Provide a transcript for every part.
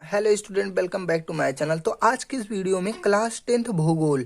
Hello student, welcome back to my channel. तो आज की इस वीडियो में क्लास 10th भूगोल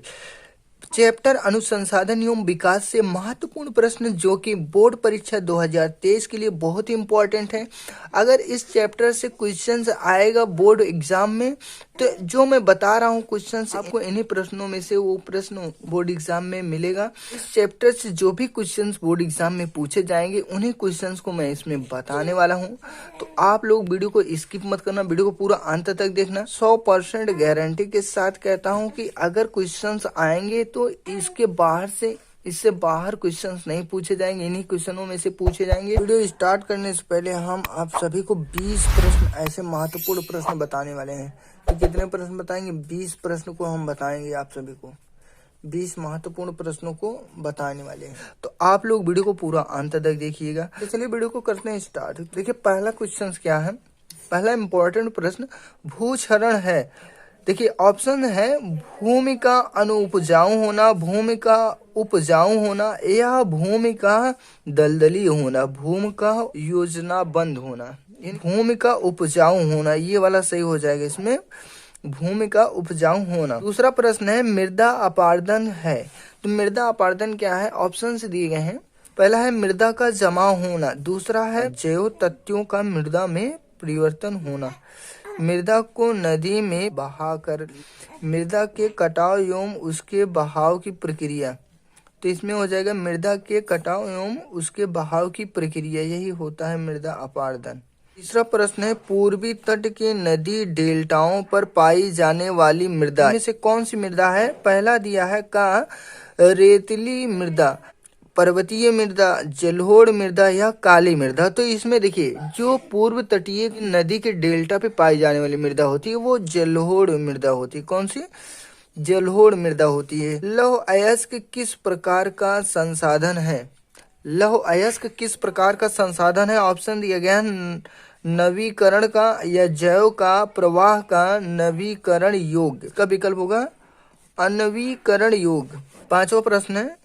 चैप्टर अनुसंधान एवं विकास से महत्वपूर्ण प्रश्न जो कि बोर्ड परीक्षा 2023 के लिए बहुत ही इंपॉर्टेंट है। अगर इस चैप्टर से क्वेश्चंस आएगा बोर्ड एग्जाम में तो जो मैं बता रहा हूँ क्वेश्चंस आपको इन्हीं प्रश्नों में से वो प्रश्न बोर्ड एग्जाम में मिलेगा। इस चैप्टर से जो भी क्वेश्चंस बोर्ड एग्जाम में पूछे जाएंगे उन्हीं क्वेश्चंस को मैं इसमें बताने वाला हूँ। तो आप लोग वीडियो को स्किप मत करना, वीडियो को पूरा अंत तक देखना। 100% गारंटी के साथ कहता हूँ कि अगर क्वेश्चंस आएंगे तो इससे बाहर क्वेश्चंस नहीं पूछे जाएंगे, इन्हीं क्वेश्चनों में से पूछे जाएंगे। वीडियो स्टार्ट करने से पहले हम आप सभी को 20 प्रश्न, ऐसे महत्वपूर्ण प्रश्न बताने वाले हैं। तो कितने प्रश्न बताएंगे? 20 प्रश्न को हम बताएंगे आप सभी को, 20 महत्वपूर्ण प्रश्नों को बताने वाले हैं। तो आप लोग वीडियो को पूरा अंत तक देखिएगा। तो चलिए वीडियो को करते हैं स्टार्ट। देखिए पहला क्वेश्चन क्या है, पहला इंपॉर्टेंट प्रश्न भूक्षरण है। देखिए ऑप्शन है भूमि का अनुपजाऊ होना, भूमि का उपजाऊ होना या भूमि का दलदली होना, भूमि का योजनाबद्ध होना। भूमि का उपजाऊ होना ये वाला सही हो जाएगा इसमें, भूमि का उपजाऊ होना। दूसरा प्रश्न है मृदा अपारदन है। तो मृदा अपारदन क्या है? ऑप्शन दिए गए हैं। पहला है मृदा का जमाव होना, दूसरा है जैव तत्वों का मृदा में परिवर्तन होना, मृदा को नदी में बहाकर, मृदा के कटाव एवं उसके बहाव की प्रक्रिया। तो इसमें हो जाएगा मृदा के कटाव एवं उसके बहाव की प्रक्रिया, यही होता है मृदा अपारदन। तीसरा प्रश्न है पूर्वी तट के नदी डेल्टाओं पर पाई जाने वाली मृदा इनमें से कौन सी मृदा है? पहला दिया है का रेतीली मृदा, पर्वतीय मृदा, जलोढ़ मृदा या काली मृदा। तो इसमें देखिए जो पूर्व तटीय नदी के डेल्टा पे पाई जाने वाली मृदा होती है वो जलोढ़ मृदा होती है। कौन सी? जलोढ़ मृदा होती है। लौह अयस्क किस प्रकार का संसाधन है? लौह अयस्क किस प्रकार का संसाधन है? ऑप्शन दिया गया है नवीकरण का या जैव का, प्रवाह का, नवीकरण योग्य। इसका विकल्प होगा अनवीकरण योग्य। पांचवा प्रश्न है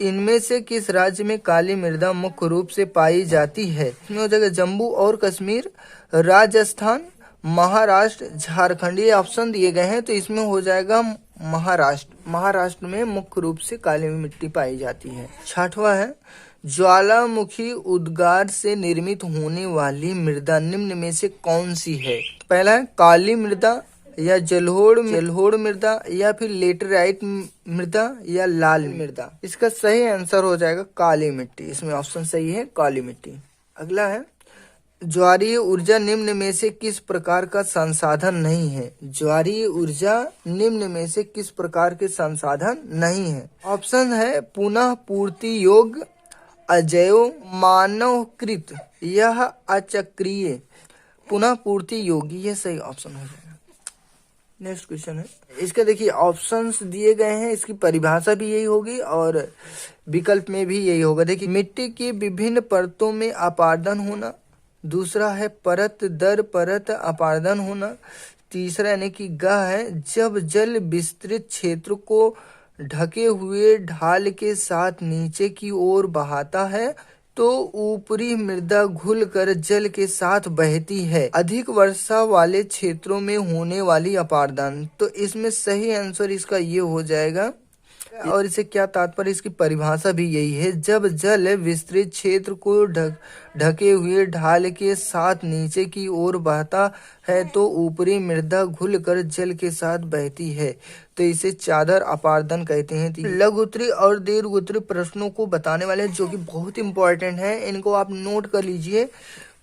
इनमें से किस राज्य में काली मृदा मुख्य रूप से पाई जाती है? इसमें हो जाएगा जम्मू और कश्मीर, राजस्थान, महाराष्ट्र, झारखंड। ये ऑप्शन दिए गए हैं तो इसमें हो जाएगा महाराष्ट्र। महाराष्ट्र में मुख्य रूप से काली मिट्टी पाई जाती है। छठवां है ज्वालामुखी उद्गार से निर्मित होने वाली मृदा निम्न में से कौन सी है? पहला है काली मृदा या जलोढ़ मृदा या फिर लेटेराइट मृदा या लाल मृदा। इसका सही आंसर हो जाएगा काली मिट्टी। इसमें ऑप्शन सही है काली मिट्टी। अगला है ज्वारीय ऊर्जा निम्न में से किस प्रकार का संसाधन नहीं है? ज्वारीय ऊर्जा निम्न में से किस प्रकार के संसाधन नहीं है? ऑप्शन है पुनः पूर्ति योग्य, अजैव, मानवकृत, यह अचक्रीय। पुनः पूर्ति योग्य ये सही ऑप्शन हो जाएगा। नेक्स्ट क्वेश्चन है इसका, देखिए ऑप्शंस दिए गए हैं, इसकी परिभाषा भी यही होगी और विकल्प में भी यही होगा। देखिए मिट्टी की विभिन्न परतों में अपारदन होना, दूसरा है परत दर परत अपारदन होना, तीसरा यानी कि ग है जब जल विस्तृत क्षेत्र को ढके हुए ढाल के साथ नीचे की ओर बहाता है तो ऊपरी मृदा घुलकर जल के साथ बहती है, अधिक वर्षा वाले क्षेत्रों में होने वाली अपारदन। तो इसमें सही आंसर इसका ये हो जाएगा। और इसे क्या तात्पर्य, इसकी परिभाषा भी यही है जब जल विस्तृत क्षेत्र को ढके हुए ढाल के साथ नीचे की ओर बहता है तो ऊपरी मृदा घुलकर जल के साथ बहती है, तो इसे चादर अपारदन कहते हैं। लघुत्तरी और दीर्घोत्तरी प्रश्नों को बताने वाले जो कि बहुत इंपॉर्टेंट है, इनको आप नोट कर लीजिए।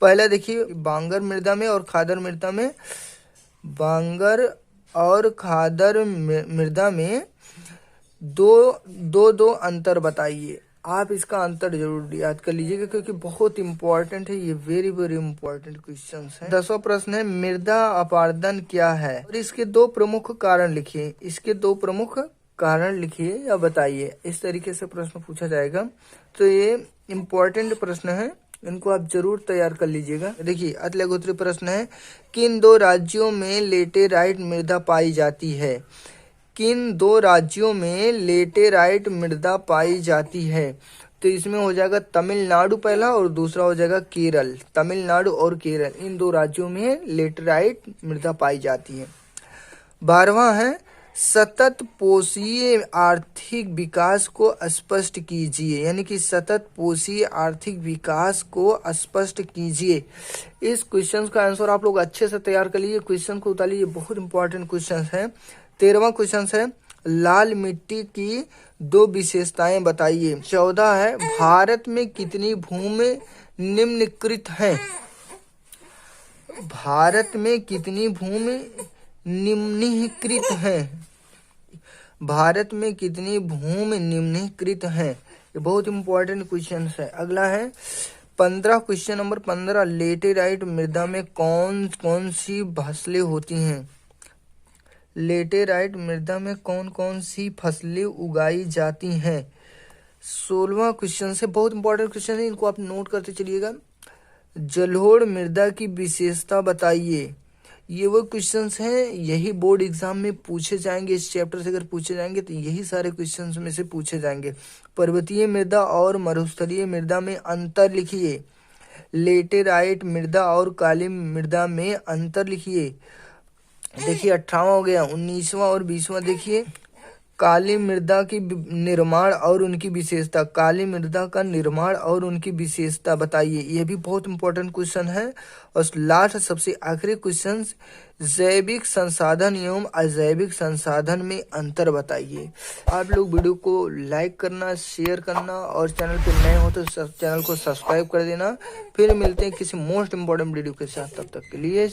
पहला देखिए बांगर मृदा में और खादर मृदा में, बांगर और खादर मृदा में दो अंतर बताइए। आप इसका अंतर जरूर याद कर लीजिएगा क्योंकि बहुत इंपॉर्टेंट है ये, वेरी वेरी इंपॉर्टेंट क्वेश्चन है। 10वां प्रश्न है मृदा अपारदन क्या है और इसके दो प्रमुख कारण लिखिए। इसके दो प्रमुख कारण लिखिए या बताइए, इस तरीके से प्रश्न पूछा जाएगा। तो ये इंपॉर्टेंट प्रश्न है, इनको आप जरूर तैयार कर लीजिएगा। देखिए अतिलघुत्तरी प्रश्न है किन दो राज्यों में लेटेराइट मृदा पाई जाती है? किन दो राज्यों में लेटेराइट मृदा पाई जाती है? तो इसमें हो जाएगा तमिलनाडु पहला और दूसरा हो जाएगा केरल। तमिलनाडु और केरल इन दो राज्यों में लेटेराइट मृदा पाई जाती है। 12वां है सतत पोषीय आर्थिक विकास को स्पष्ट कीजिए, यानी कि सतत पोषीय आर्थिक विकास को स्पष्ट कीजिए। इस क्वेश्चन का आंसर आप लोग अच्छे से तैयार कर लीजिए, क्वेश्चन को उतारिए, बहुत इंपॉर्टेंट क्वेश्चन है। 13वां क्वेश्चन है लाल मिट्टी की दो विशेषताएं बताइए। 14 है भारत में कितनी भूमि निम्नलिखित हैं। भारत में कितनी भूमि निम्नलिखित हैं। भारत में कितनी भूमि निम्नलिखित हैं। ये बहुत इंपॉर्टेंट क्वेश्चन है। अगला है 15 क्वेश्चन नंबर 15 लेटेराइट मृदा में कौन कौन सी फसलें होती हैं। लेटेराइट मृदा में कौन कौन सी फसलें उगाई जाती हैं। 16वां क्वेश्चन से बहुत इंपॉर्टेंट क्वेश्चन है, इनको आप नोट करते चलिएगा। जलोढ़ मृदा की विशेषता बताइए। ये वो क्वेश्चंस हैं, यही बोर्ड एग्जाम में पूछे जाएंगे। इस चैप्टर से अगर पूछे जाएंगे तो यही सारे क्वेश्चंस में से पूछे जाएंगे। पर्वतीय मृदा और मरुस्थलीय मृदा में अंतर लिखिए। लेटेराइट मृदा और काली मृदा में अंतर लिखिए। देखिए 18वां हो गया। 19वां और 20वां देखिए काली मृदा की निर्माण और उनकी विशेषता। काली मृदा का निर्माण और उनकी विशेषता बताइए। यह भी बहुत इंपॉर्टेंट क्वेश्चन है। और लास्ट सबसे आखिरी क्वेश्चन जैविक संसाधन एवं अजैविक संसाधन में अंतर बताइए। आप लोग वीडियो को लाइक करना, शेयर करना और चैनल पर नए हो तो चैनल को सब्सक्राइब कर देना। फिर मिलते हैं किसी मोस्ट इंपॉर्टेंट वीडियो के साथ, तब तक के लिए।